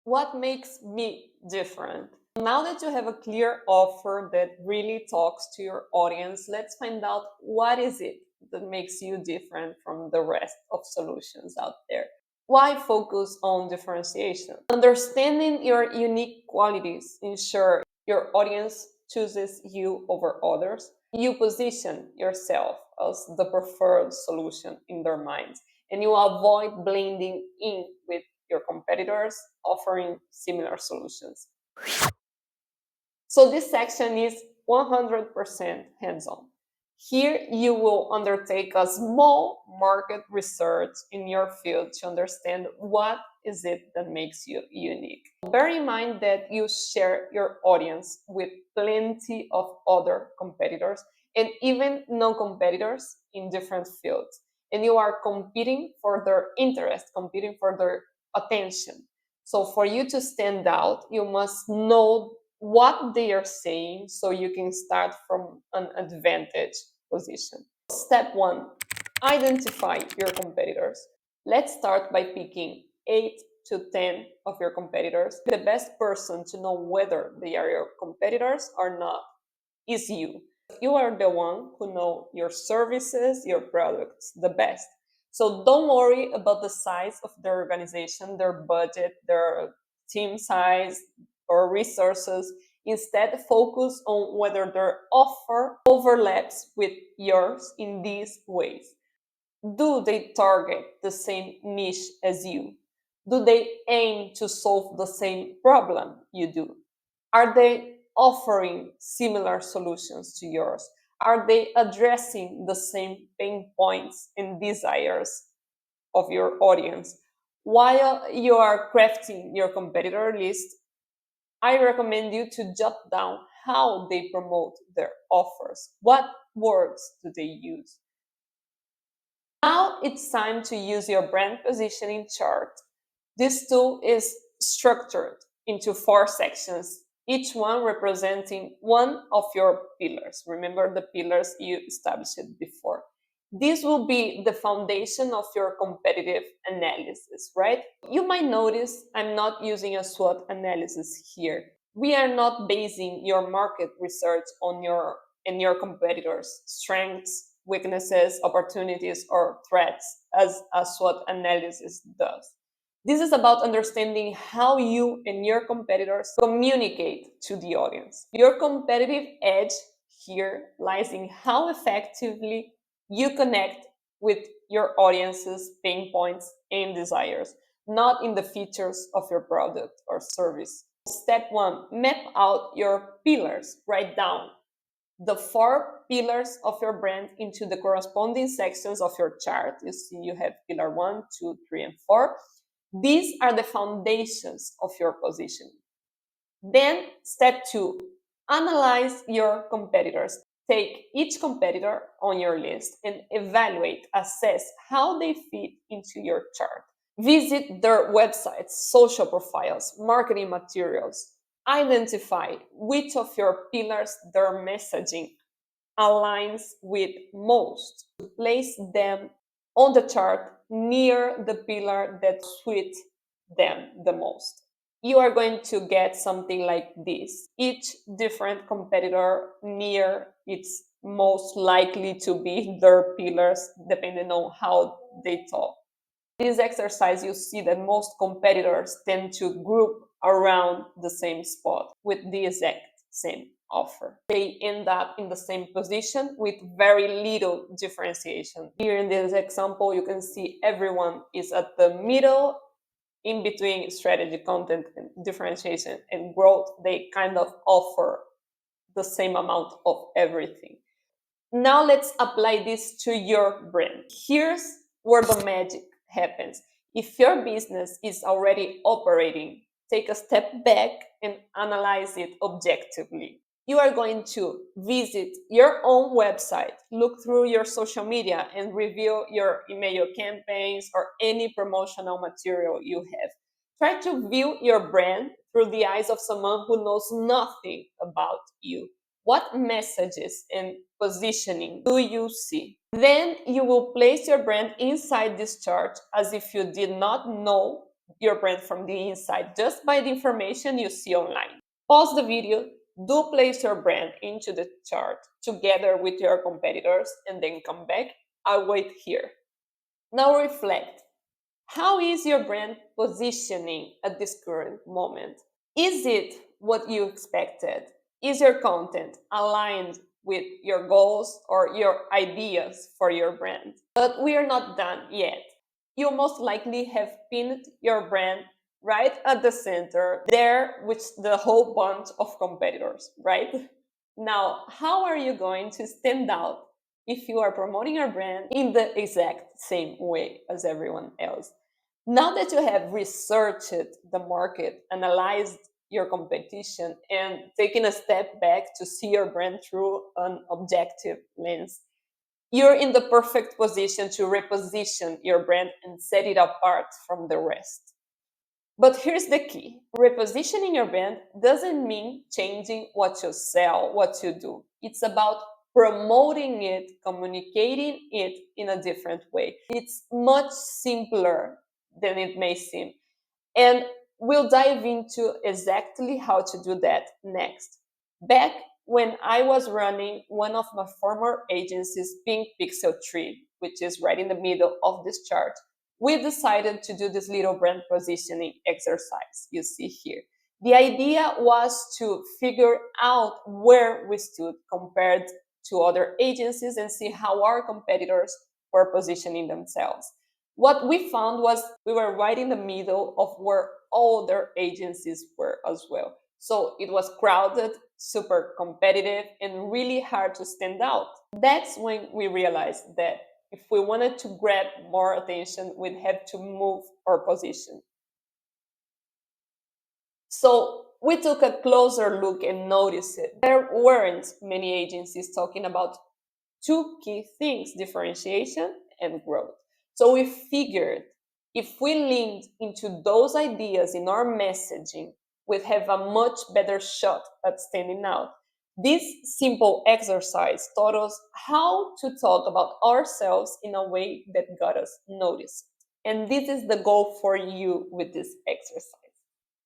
What makes me different? Now that you have a clear offer that really talks to your audience, let's find out what is it that makes you different from the rest of solutions out there. Why focus on differentiation? Understanding your unique qualities ensure your audience chooses you over others. You position yourself as the preferred solution in their minds, and you avoid blending in with your competitors offering similar solutions. So this section is 100% hands-on. Here you will undertake a small market research in your field to understand what is it that makes you unique. Bear in mind that you share your audience with plenty of other competitors and even non-competitors in different fields. And you are competing for their interest, competing for their attention. So for you to stand out, you must know what they are saying so you can start from an advantage position. Step one, identify your competitors. Let's start by picking 8 to 10 of your competitors. The best person to know whether they are your competitors or not is you. You are the one who know your services, your products the best. So don't worry about the size of the organization, their budget, their team size, or resources. Instead, focus on whether their offer overlaps with yours in these ways. Do they target the same niche as you? Do they aim to solve the same problem you do? Are they offering similar solutions to yours? Are they addressing the same pain points and desires of your audience? While you are crafting your competitor list, I recommend you to jot down how they promote their offers. What words do they use? Now it's time to use your brand positioning chart. This tool is structured into 4 sections, each one representing one of your pillars. Remember the pillars you established before. This will be the foundation of your competitive analysis, right? You might notice I'm not using a SWOT analysis here. We are not basing your market research on your competitors' strengths, weaknesses, opportunities, or threats as a SWOT analysis does. This is about understanding how you and your competitors communicate to the audience. Your competitive edge here lies in how effectively you connect with your audience's pain points and desires, not in the features of your product or service. Step one, map out your pillars. Write down the 4 pillars of your brand into the corresponding sections of your chart. You see, you have pillar 1, 2, 3, and 4. These are the foundations of your position. Then, step 2, analyze your competitors. Take each competitor on your list and evaluate, assess how they fit into your chart. Visit their websites, social profiles, marketing materials. Identify which of your pillars their messaging aligns with most. Place them on the chart near the pillar that suits them the most. You are going to get something like this. Each different competitor near its most likely to be their pillars, depending on how they talk. This exercise, you see that most competitors tend to group around the same spot with the exact same offer. They end up in the same position with very little differentiation. Here in this example, you can see everyone is at the middle, in between strategy, content, and differentiation and growth. They kind of offer the same amount of everything. Now let's apply this to your brand. Here's where the magic happens. If your business is already operating, take a step back and analyze it objectively. You are going to visit your own website, look through your social media, and review your email campaigns or any promotional material you have. Try to view your brand through the eyes of someone who knows nothing about you. What messages and positioning do you see? Then you will place your brand inside this chart as if you did not know your brand from the inside just by the information you see online. Pause the video, do place your brand into the chart together with your competitors, and then come back. I'll wait here. Now reflect. How is your brand positioning at this current moment? Is it what you expected? Is your content aligned with your goals or your ideas for your brand? But we are not done yet. You most likely have pinned your brand right at the center, there with the whole bunch of competitors, right? Now, how are you going to stand out if you are promoting your brand in the exact same way as everyone else? Now that you have researched the market, analyzed your competition, and taken a step back to see your brand through an objective lens, you're in the perfect position to reposition your brand and set it apart from the rest. But here's the key: repositioning your brand doesn't mean changing what you sell, what you do. It's about promoting it, communicating it in a different way. It's much simpler than it may seem. And we'll dive into exactly how to do that next. Back when I was running one of my former agencies, Pink Pixel 3, which is right in the middle of this chart, we decided to do this little brand positioning exercise you see here. The idea was to figure out where we stood compared to other agencies and see how our competitors were positioning themselves. What we found was we were right in the middle of where all their agencies were as well. So it was crowded, super competitive, and really hard to stand out. That's when we realized that if we wanted to grab more attention, we'd have to move our position. So we took a closer look and noticed it. There weren't many agencies talking about two key things: differentiation and growth. So we figured if we leaned into those ideas in our messaging, we'd have a much better shot at standing out. This simple exercise taught us how to talk about ourselves in a way that got us noticed. And this is the goal for you with this exercise.